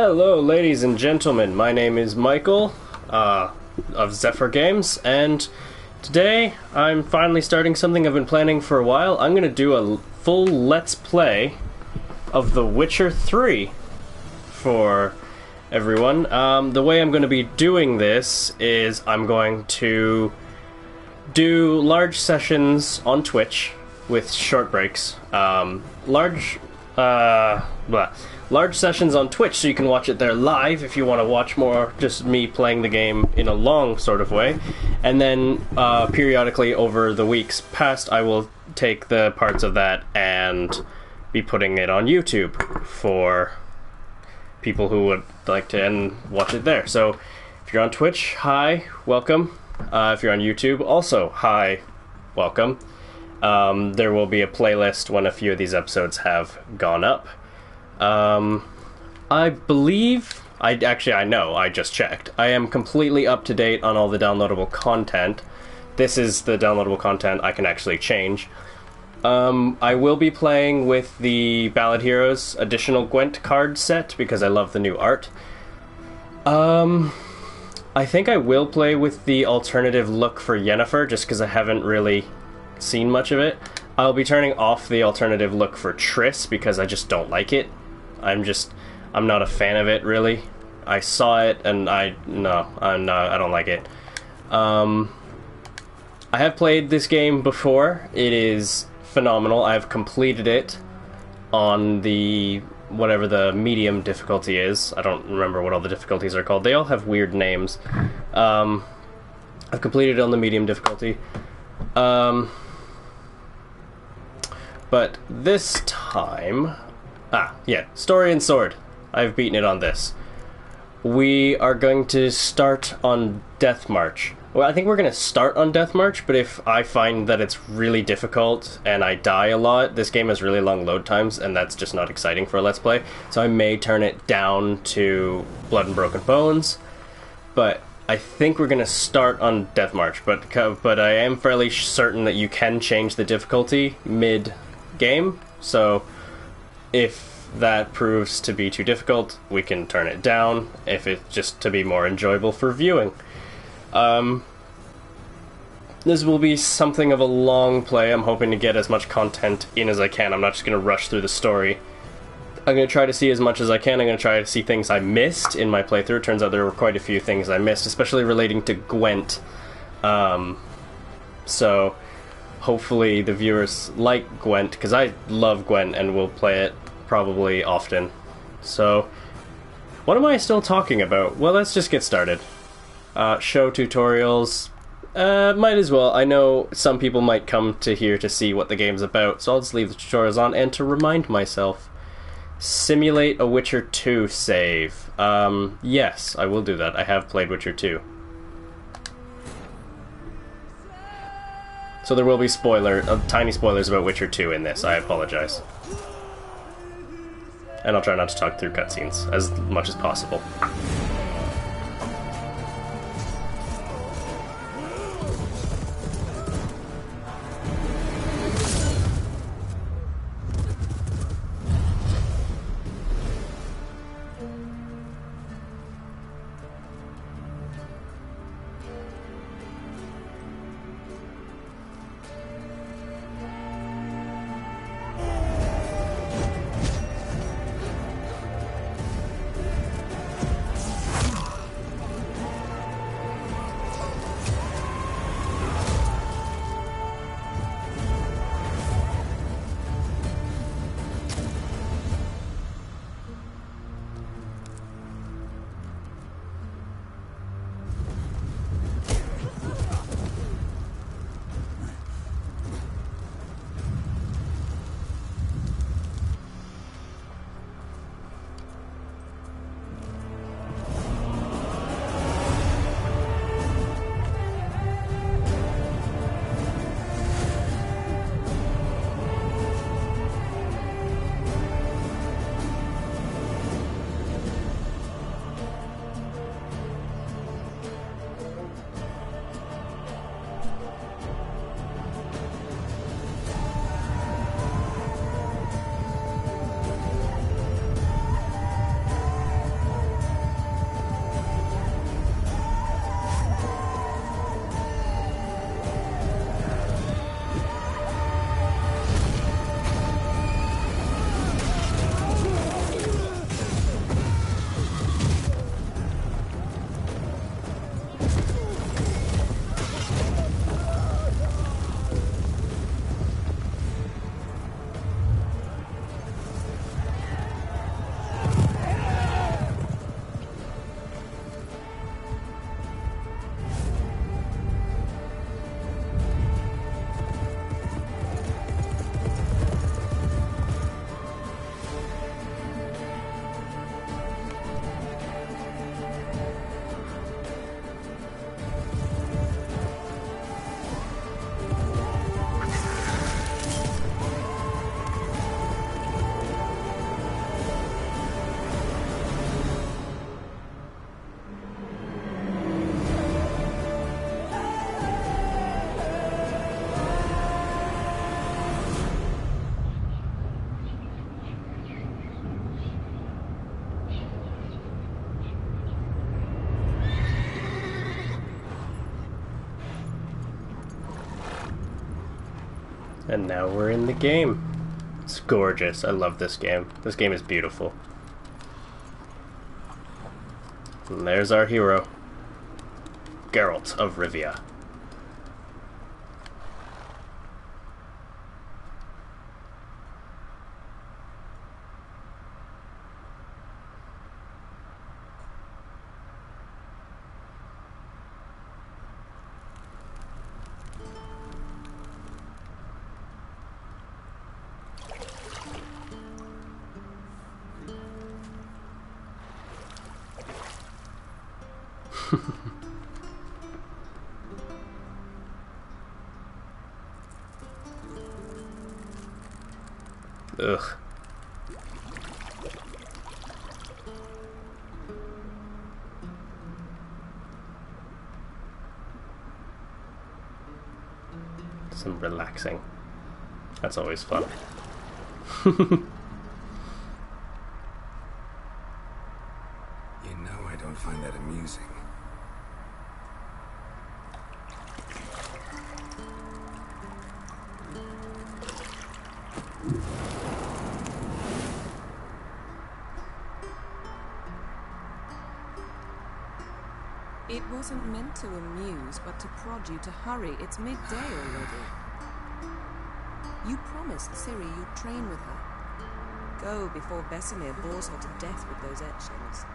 Hello, ladies and gentlemen. My name is Michael of Zephyr Games, and today I'm finally starting something I've been planning for a while. I'm going to do a full Let's Play of The Witcher 3 for everyone. The way I'm going to be doing this is I'm going to do large sessions on Twitch with short breaks. Large sessions on Twitch, so you can watch it there live if you want to watch more just me playing the game in a long sort of way. And then periodically over the weeks past, I will take the parts of that and be putting it on YouTube for people who would like to and watch it there. So if you're on Twitch, hi, welcome. If you're on YouTube, also hi, welcome. There will be a playlist when a few of these episodes have gone up. I believe, I know, I just checked. I am completely up to date on all the downloadable content. This is the downloadable content I can actually change. I will be playing with the Ballad Heroes additional Gwent card set because I love the new art. I think I will play with the alternative look for Yennefer just because I haven't really seen much of it. I'll be turning off the alternative look for Triss because I just don't like it. I'm not a fan of it, really. I saw it, and I don't like it. I have played this game before. It is phenomenal. I've completed it on the, whatever the medium difficulty is. I don't remember what all the difficulties are called. They all have weird names. I've completed it on the medium difficulty. But this time... Story and Sword. I've beaten it on this. We are going to start on Death March. Well, I think we're going to start on Death March, but if I find that it's really difficult and I die a lot, this game has really long load times, and that's just not exciting for a Let's Play. So I may turn it down to Blood and Broken Bones, but I think we're going to start on Death March. But I am fairly certain that you can change the difficulty mid-game, so... if that proves to be too difficult, we can turn it down, if it's just to be more enjoyable for viewing. This will be something of a long play. I'm hoping to get as much content in as I can. I'm not just going to rush through the story. I'm going to try to see as much as I can. I'm going to try to see things I missed in my playthrough. It turns out there were quite a few things I missed, especially relating to Gwent. So... hopefully the viewers like Gwent, because I love Gwent and will play it probably often. So, what am I still talking about? Well, let's just get started. Show tutorials. Might as well. I know some people might come to here to see what the game's about, so I'll just leave the tutorials on. And to remind myself, simulate a Witcher 2 save. Yes, I will do that. I have played Witcher 2. So there will be tiny spoilers about Witcher 2 in this, I apologize. And I'll try not to talk through cutscenes as much as possible. And now we're in the game. It's gorgeous. I love this game. This game is beautiful. And there's our hero, Geralt of Rivia. Ugh. Some relaxing. That's always fun. You know I don't find that amusing. It wasn't meant to amuse, but to prod you to hurry. It's midday already. You promised Ciri you'd train with her. Go before Vesemir bores her to death with those etchings.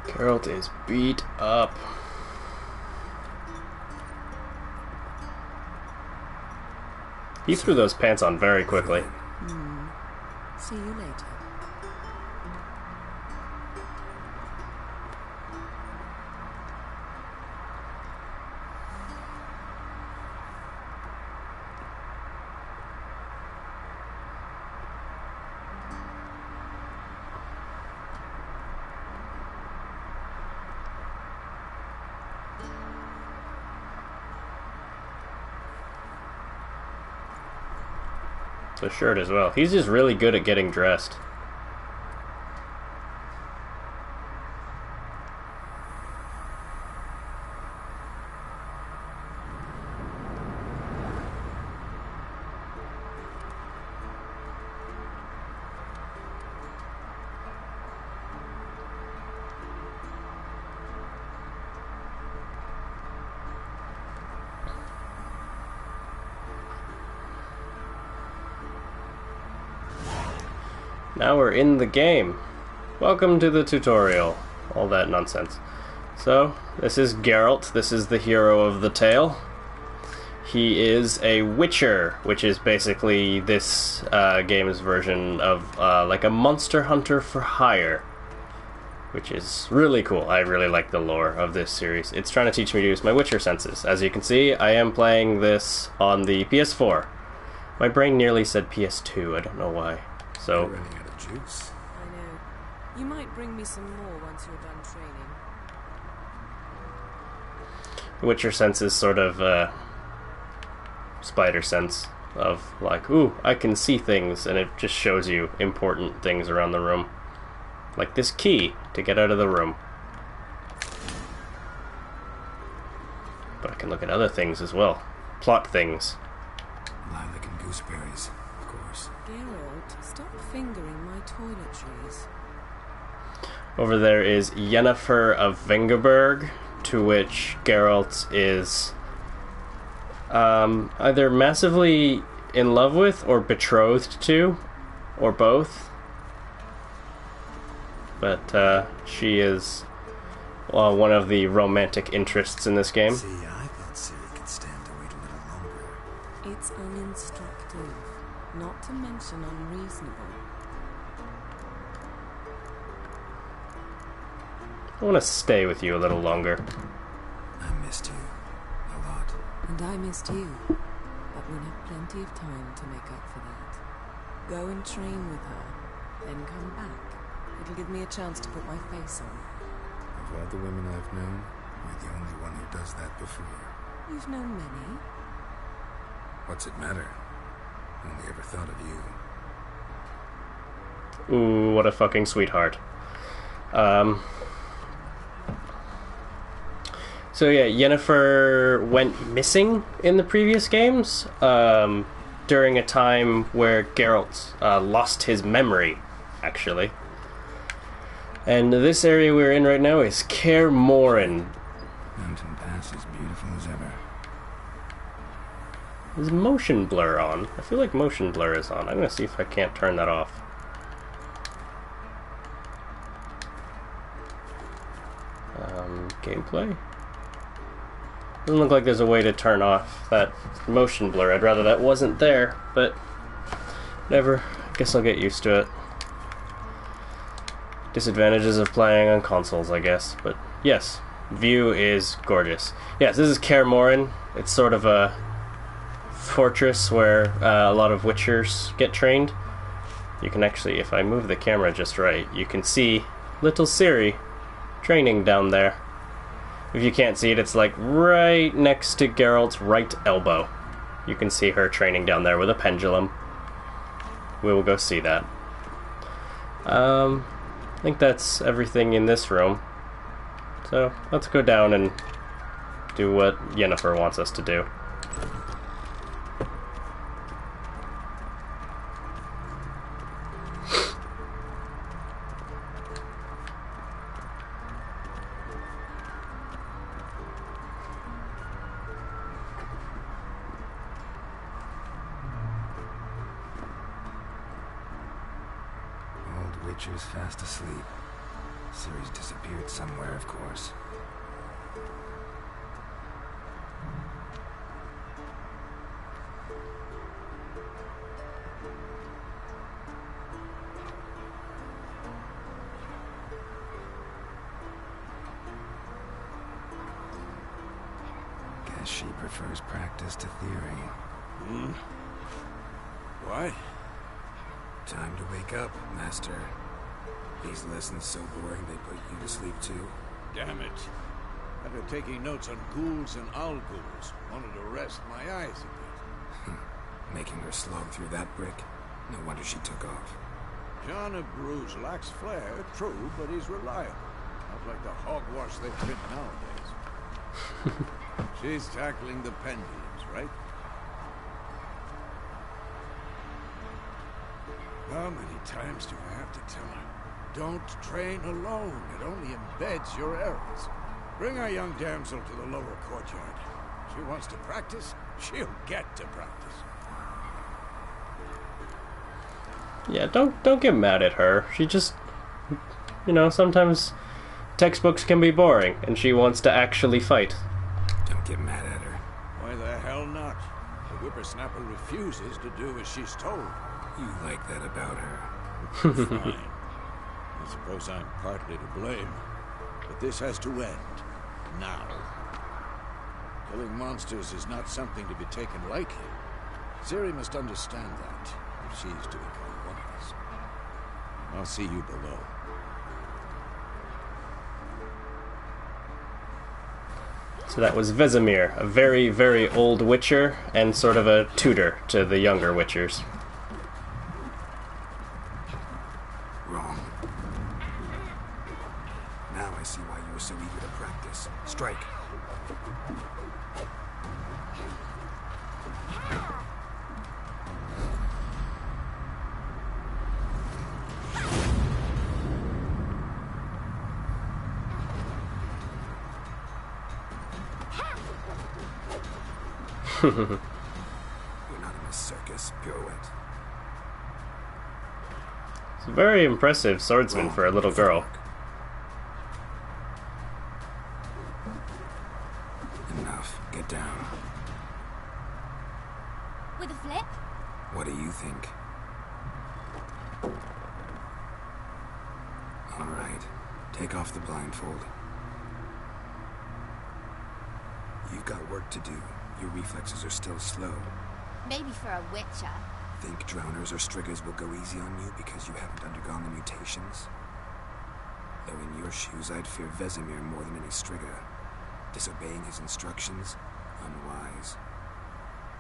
Geralt is beat up. He threw those pants on very quickly. See you later. The shirt as well. He's just really good at getting dressed. Now we're in the game. Welcome to the tutorial. All that nonsense. So, this is Geralt. This is the hero of the tale. He is a witcher, which is basically this game's version of like a Monster Hunter for hire. Which is really cool. I really like the lore of this series. It's trying to teach me to use my Witcher senses. As you can see, I am playing this on the PS4. My brain nearly said PS2. I don't know why. So. You're running out of juice. I know. You might bring me some more once you're done training. Witcher sense is sort of spider sense of like, ooh, I can see things, and it just shows you important things around the room. Like this key to get out of the room. But I can look at other things as well. Plot things. Lilac and gooseberries, of course. Geralt, stop fingering my toiletries. Over there is Yennefer of Vengerberg, to which Geralt is either massively in love with or betrothed to, or both. But she is one of the romantic interests in this game. See, I thought Ciri could stand to wait a little longer. It's uninstructive, not to mention unreasonable. I want to stay with you a little longer. I missed you a lot. And I missed you, but we'll have plenty of time to make up for that. Go and train with her, then come back. It'll give me a chance to put my face on. Of all the women I've known, you're the only one who does that before. You've known many. What's it matter? Only ever thought of you. Ooh, what a fucking sweetheart. So yeah, Yennefer went missing in the previous games during a time where Geralt lost his memory, actually. And this area we're in right now is Kaer Morhen. Mountain Pass as beautiful as ever. Is motion blur on? I feel like motion blur is on. I'm gonna see if I can't turn that off. Gameplay? Doesn't look like there's a way to turn off that motion blur. I'd rather that wasn't there, but whatever. I guess I'll get used to it. Disadvantages of playing on consoles, I guess. But yes, view is gorgeous. Yes, this is Kaer Morhen. It's sort of a fortress where a lot of Witchers get trained. You can actually, if I move the camera just right, you can see little Ciri training down there. If you can't see it, it's like right next to Geralt's right elbow. You can see her training down there with a pendulum. We will go see that. I think that's everything in this room. So let's go down and do what Yennefer wants us to do. Witcher's fast asleep. Ciri's disappeared somewhere, of course. Guess she prefers practice to theory. Why? Time to wake up, Master. These lessons so boring they put you to sleep too. Damn it. After taking notes on ghouls and owl-ghouls, wanted to rest my eyes a bit. Making her slog through that brick? No wonder she took off. John of Bruges lacks flair, true, but he's reliable. Not like the hogwash they print nowadays. She's tackling the pendulums, right? How many times do I have to tell her? Don't train alone. It only embeds your errors. Bring our young damsel to the lower courtyard. She wants to practice, she'll get to practice. Yeah, don't get mad at her. She just, you know, sometimes textbooks can be boring, and she wants to actually fight. Don't get mad at her. Why the hell not? The whippersnapper refuses to do as she's told. You like that about her. Fine. I suppose I'm partly to blame. But this has to end. Now. Killing monsters is not something to be taken lightly. Ciri must understand that, if she's to become one of us. I'll see you below. So that was Vesemir, a very, very old Witcher, and sort of a tutor to the younger Witchers. Wrong. Now I see why you were so eager to practice. Strike. You're not in a circus, pirouette. It's a very impressive swordsman for a little girl. Enough. Get down. With a flip? What do you think? All right. Take off the blindfold. You've got work to do. Your reflexes are still slow. Maybe for a witcher. Think drowners or striggers will go easy on you because you haven't undergone the mutations? Though in your shoes, I'd fear Vesemir more than any strigger. Disobeying his instructions? Unwise.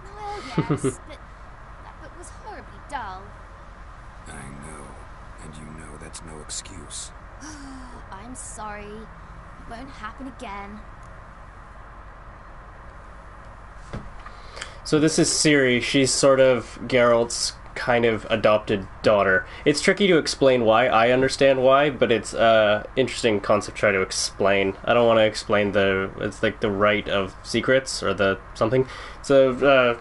Well, yes, but that book was horribly dull. I know. And you know that's no excuse. I'm sorry. It won't happen again. So this is Ciri. She's sort of Geralt's kind of adopted daughter. It's tricky to explain why. I understand why, but it's interesting concept to try to explain. I don't want to explain it's like the right of secrets or the something. So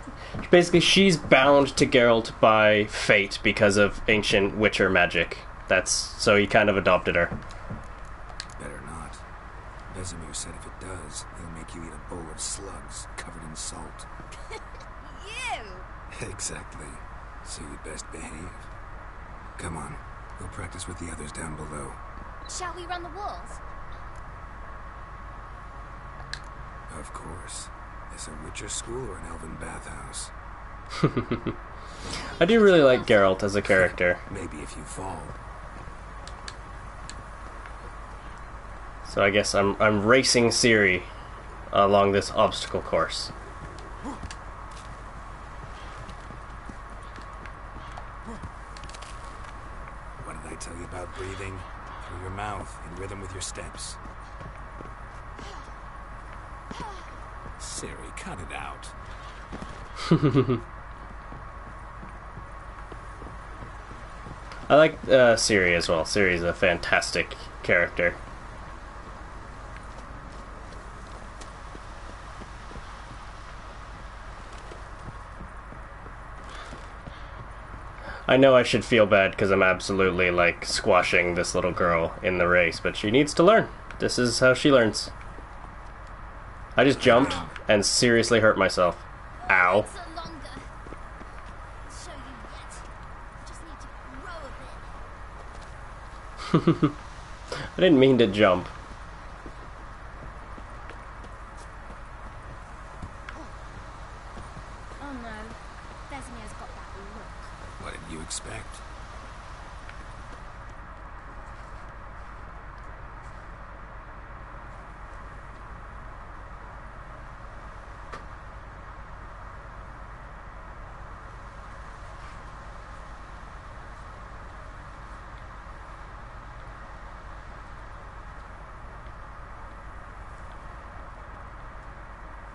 basically she's bound to Geralt by fate because of ancient Witcher magic. So he kind of adopted her. Better not. Vesemir said if it does, he'll make you eat a bowl of slugs covered in salt. You! Exactly. So you'd best behave. Come on, we'll practice with the others down below. Shall we run the walls? Of course. Is a Witcher school or an elven bathhouse? I do really like Geralt as a character. Maybe if you fall. So I guess I'm racing Ciri along this obstacle course. What did I tell you about breathing? Through your mouth, in rhythm with your steps. Ciri, cut it out. I like Ciri as well. Ciri's a fantastic character. I know I should feel bad because I'm absolutely, like, squashing this little girl in the race, but she needs to learn. This is how she learns. I just jumped and seriously hurt myself. Ow. So longer. I'll show you yet. Just need to grow a bit. I didn't mean to jump. Oh no. Vesemir's got that look. What did you expect?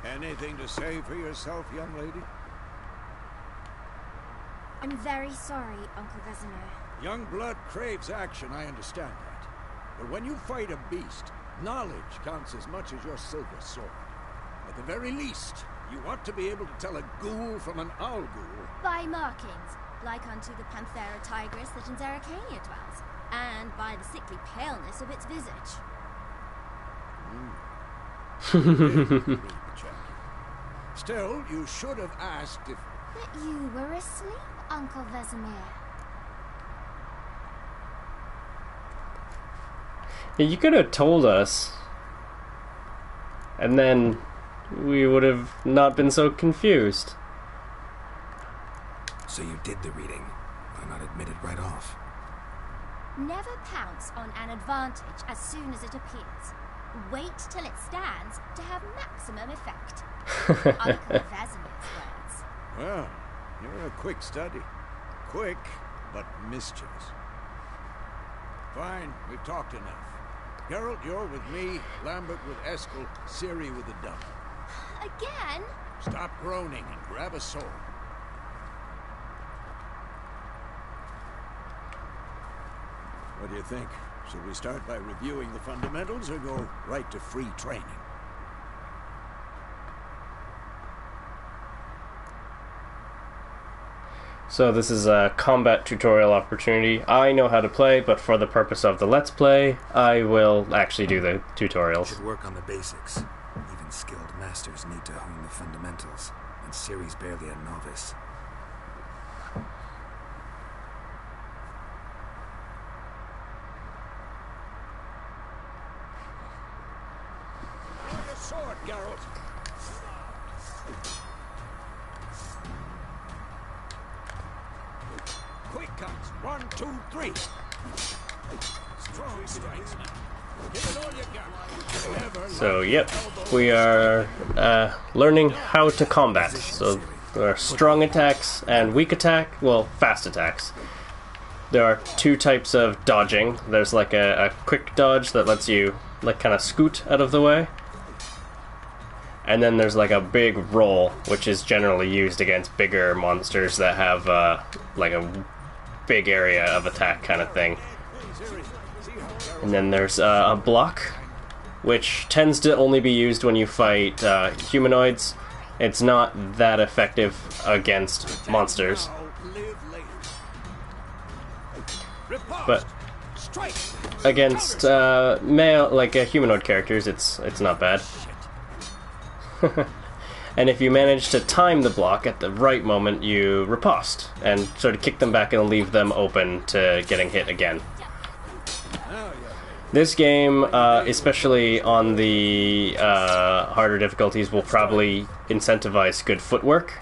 Anything to say for yourself, young lady? I'm very sorry, Uncle Vesemir. Young blood craves action, I understand that. But when you fight a beast, knowledge counts as much as your silver sword. At the very least, you ought to be able to tell a ghoul from an owl ghoul. By markings, like unto the Panthera tigris that in Zerrikania dwells, and by the sickly paleness of its visage. Still, you should have asked if... But you were asleep, Uncle Vesemir. You could have told us. And then we would have not been so confused. So you did the reading. Why not admit it right off? Never pounce on an advantage as soon as it appears. Wait till it stands to have maximum effect. Uncle Vesemir's words. Well, you're a quick study. Quick, but mischievous. Fine, we've talked enough. Geralt, you're with me, Lambert with Eskel, Ciri with the double. Again? Stop groaning and grab a sword. What do you think? Should we start by reviewing the fundamentals or go right to free training? So this is a combat tutorial opportunity. I know how to play, but for the purpose of the Let's Play, I will actually do the tutorials. Should work on the basics. Even skilled masters need to hone the fundamentals, and Ciri's barely a novice. Draw your sword, Geralt. Quick counts. 1, 2, 3. Strong strikes now. Give it all you got. Never So, let yep, the elbow we are learning how to combat. So there are strong attacks and weak attack, well, fast attacks. There are two types of dodging. There's like a quick dodge that lets you like kind of scoot out of the way. And then there's like a big roll, which is generally used against bigger monsters that have like a big area of attack kind of thing. And then there's a block, which tends to only be used when you fight humanoids. It's not that effective against monsters. But against male, like humanoid characters, it's not bad. And if you manage to time the block at the right moment, you riposte and sort of kick them back and leave them open to getting hit again. This game, especially on the harder difficulties, will probably incentivize good footwork.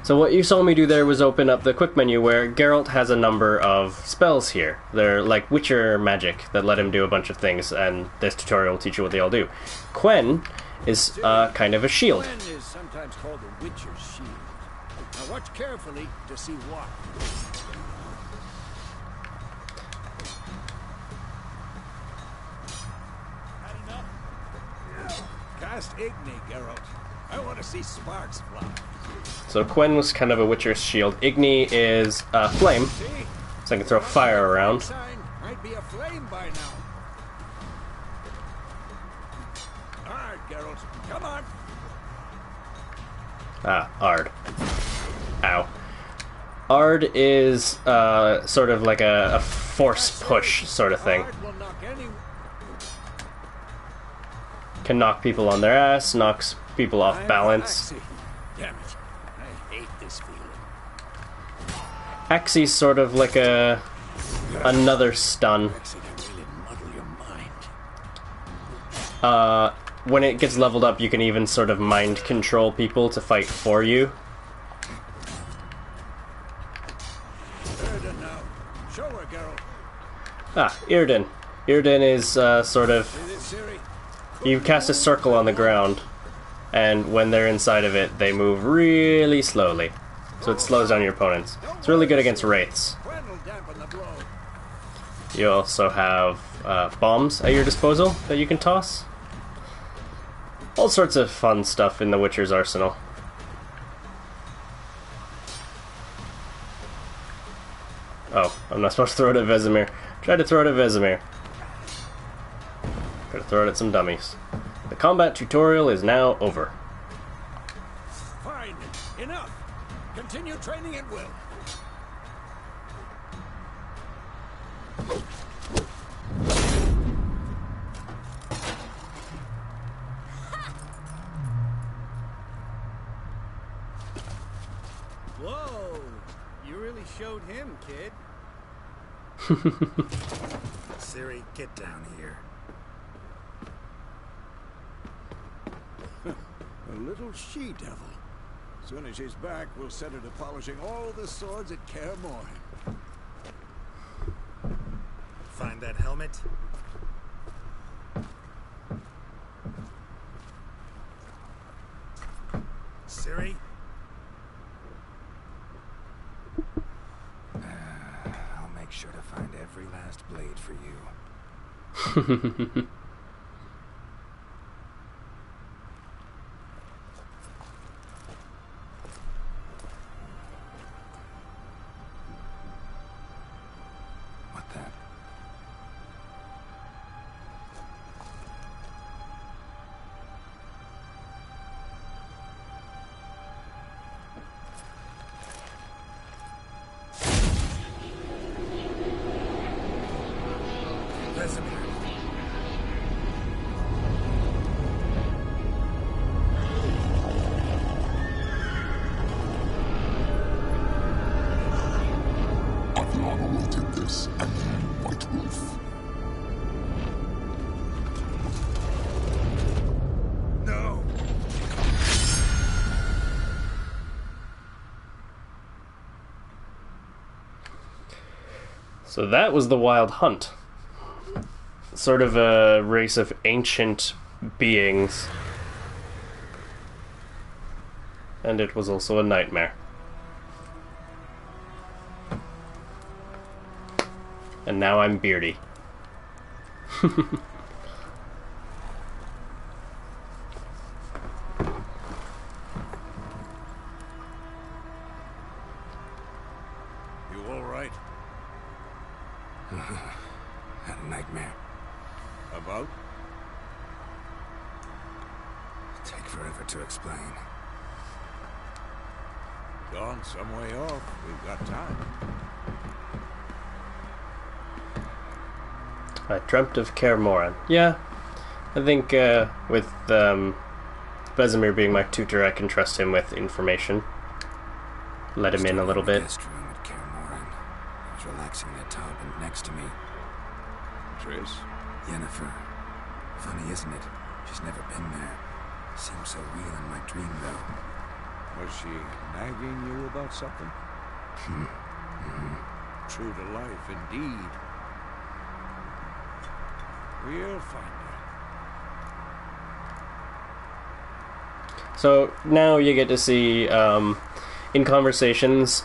So what you saw me do there was open up the quick menu where Geralt has a number of spells here. They're like Witcher magic that let him do a bunch of things, and this tutorial will teach you what they all do. Quen is kind of a shield. Quen is sometimes called the Witcher's shield. Now watch carefully to see why. Cast Igni, Geralt. I want to see sparks fly. So Quen was kind of a Witcher's shield. Igni is flame, so I can throw fire around. Sign might be a flame by now. All right, Geralt, come on. Ah, Ard. Ow. Ard is sort of like a force push sort of thing. Ard will knock any... Can knock people on their ass, knocks people off balance. Damn it, I hate this feeling. Axie's sort of like another stun. Axie can really muddle your mind. When it gets leveled up, you can even sort of mind control people to fight for you. Erden now. Show her, Geralt. Ah, Irden. Irden is sort of... See this, Ciri? You cast a circle on the ground, and when they're inside of it, they move really slowly. So it slows down your opponents. It's really good against wraiths. Quen will dampen the blow. You also have bombs at your disposal that you can toss. All sorts of fun stuff in the Witcher's arsenal. Oh, I'm not supposed to throw it at Vesemir. Try to throw it at Vesemir. Try to throw it at some dummies. The combat tutorial is now over. Fine. Enough. Continue training at will. Whoa! You really showed him, kid. Ciri, get down here. A little she-devil. Soon as she's back, we'll set her to polishing all the swords at Kaer Morhen. Find that helmet? Ciri? I'll make sure to find every last blade for you. What then? Vesemir. Aviana will take this, and you, White Wolf. No! So that was the Wild Hunt. Sort of a race of ancient beings. And it was also a nightmare. And now I'm beardy. You all right? Had a nightmare. About? Take forever to explain. Gone some way off. We've got time. I dreamt of Kaer Morhen. Yeah, I think with Vesemir being my tutor, I can trust him with information. Let him in a little bit. Guest room at Kaer Morhen. I was relaxing in a tub, and next to me, Triss? Yennefer. Funny, isn't it? She's never been there. Seems so real in my dream, though. Was she nagging you about something? True to life, indeed. We'll find her. So now you get to see, in conversations,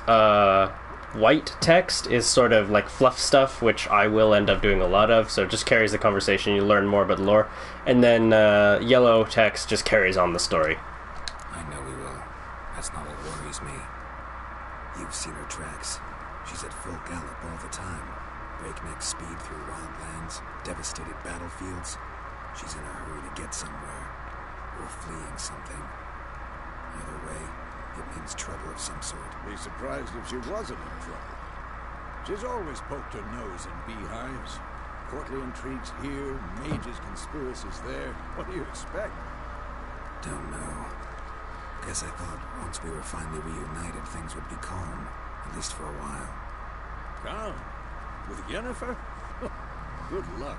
white text is sort of like fluff stuff, which I will end up doing a lot of, so it just carries the conversation, you learn more about the lore. And then yellow text just carries on the story. I know we will. That's not what worries me. You've seen her tracks. She's at full gallop all the time. Breakneck speed through wildlands, devastated battlefields. She's in a hurry to get somewhere. Or fleeing something. Either way, it means trouble of some sort. Be surprised if she wasn't in trouble. She's always poked her nose in beehives. Courtly intrigues here, mages' conspiracies there. What do you expect? Don't know. Guess I thought once we were finally reunited, things would be calm. At least for a while. Calm? With Yennefer? Good luck.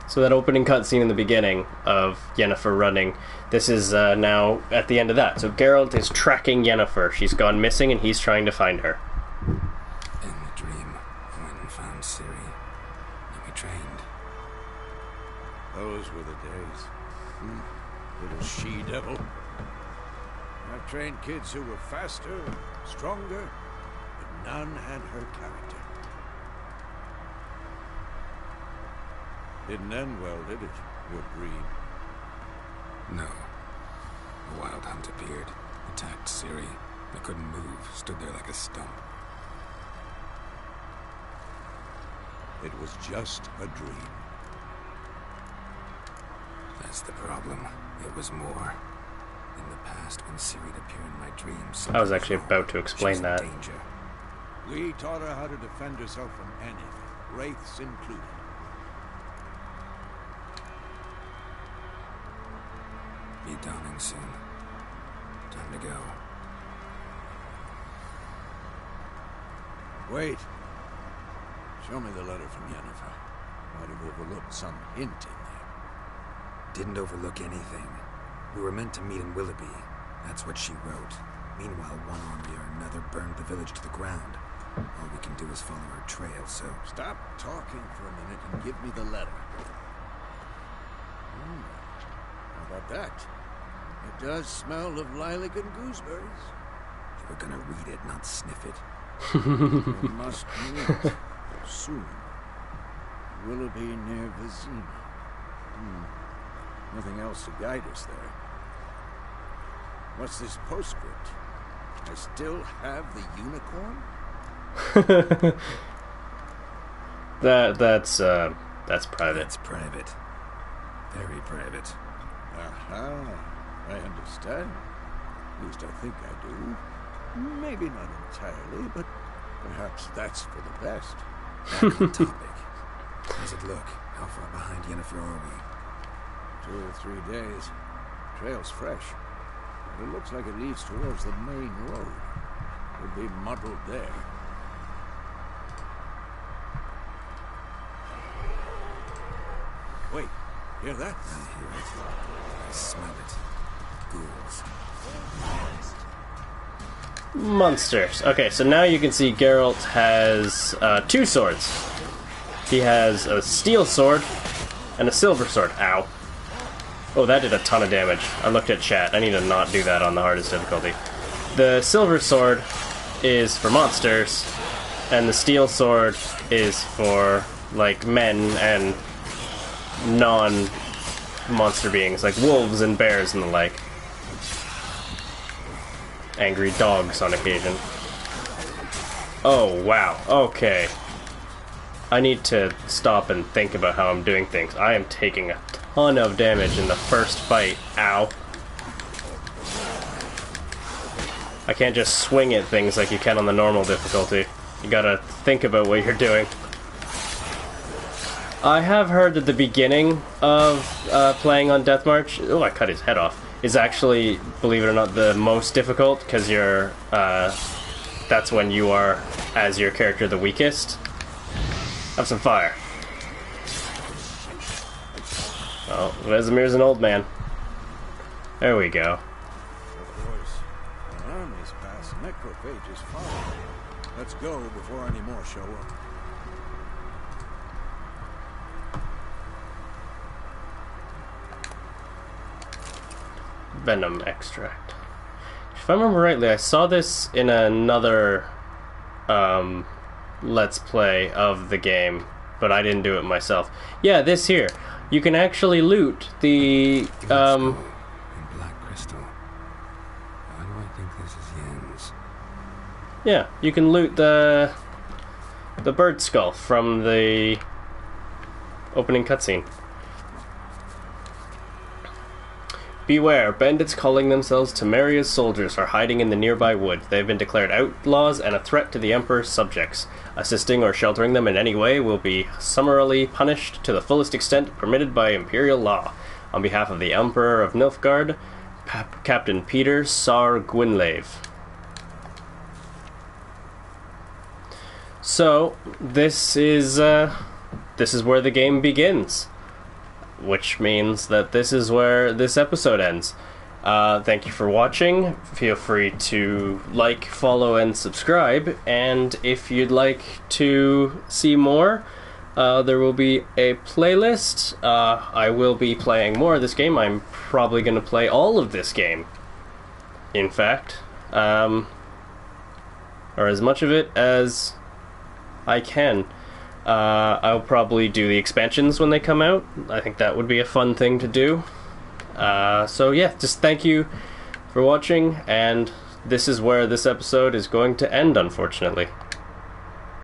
So that opening cutscene in the beginning of Yennefer running, this is now at the end of that. So Geralt is tracking Yennefer. She's gone missing and he's trying to find her. In the dream, I went and found Ciri. And we trained. Those were the days. Little she-devil. I've trained kids who were faster, stronger, but none had her character. Didn't end well, did it? Your dream. No. A wild hunt appeared, attacked Ciri. I couldn't move, stood there like a stump. It was just a dream. That's the problem. It was more. In the past, when Ciri would appear in my dreams, I was actually about to explain she was that. in danger. We taught her how to defend herself from anything, wraiths included. Be dawning soon. Time to go. Wait. Show me the letter from Yennefer. Might have overlooked some hint in there. Didn't overlook anything. We were meant to meet in Willoughby. That's what she wrote. Meanwhile, one army or another burned the village to the ground. All we can do is follow her trail, so... Stop talking for a minute and give me the letter. How about that? It does smell of lilac and gooseberries. You were gonna read it, not sniff it. We must meet soon. Willoughby near Vizima. Nothing else to guide us there. What's this postscript? I still have the unicorn? That's private. That's private. Very private. Aha, I understand. At least I think I do. Maybe not entirely, but perhaps that's for the best. Back on topic. How's it look? How far behind Yennefer are we? 2 or 3 days. Trail's fresh. But it looks like it leads towards the main road. We'll be muddled there. Wait, hear that? I hear it. I smell it. Ghouls. Monsters. Okay, so now you can see Geralt has 2 swords. He has a steel sword and a silver sword. Ow. Oh, that did a ton of damage. I looked at chat. I need to not do that on the hardest difficulty. The silver sword is for monsters, and the steel sword is for, like, men and non-monster beings, like wolves and bears and the like. Angry dogs on occasion. Oh, wow. Okay. I need to stop and think about how I'm doing things. I am taking a ton of damage in the first fight. Ow. I can't just swing at things like you can on the normal difficulty. You gotta think about what you're doing. I have heard that the beginning of playing on Death March, oh, I cut his head off, is actually, believe it or not, the most difficult, because you're, that's when you are, as your character, the weakest. Have some fire. Oh, Vesemir's an old man. There we go. Of course. An army's past necrophages follow. Let's go before any more show up. Venom extract. If I remember rightly, I saw this in another Let's Play of the game, but I didn't do it myself. Yeah, this here. You can actually loot the In Black Crystal. Why do I think this is Yen's? yeah, you can loot the bird skull from the opening cutscene. Beware, bandits calling themselves Temeria's soldiers are hiding in the nearby wood. They have been declared outlaws and a threat to the Emperor's subjects. Assisting or sheltering them in any way will be summarily punished to the fullest extent permitted by imperial law. On behalf of the Emperor of Nilfgaard, Captain Peter Sar Gwynlave. So, this is where the game begins. Which means that this is where this episode ends. Thank you for watching. Feel free to like, follow, and subscribe. And if you'd like to see more, there will be a playlist. I will be playing more of this game. I'm probably going to play all of this game. In fact. Or as much of it as I can. I'll probably do the expansions when they come out. I think that would be a fun thing to do. So yeah, just thank you for watching, and this is where this episode is going to end, unfortunately.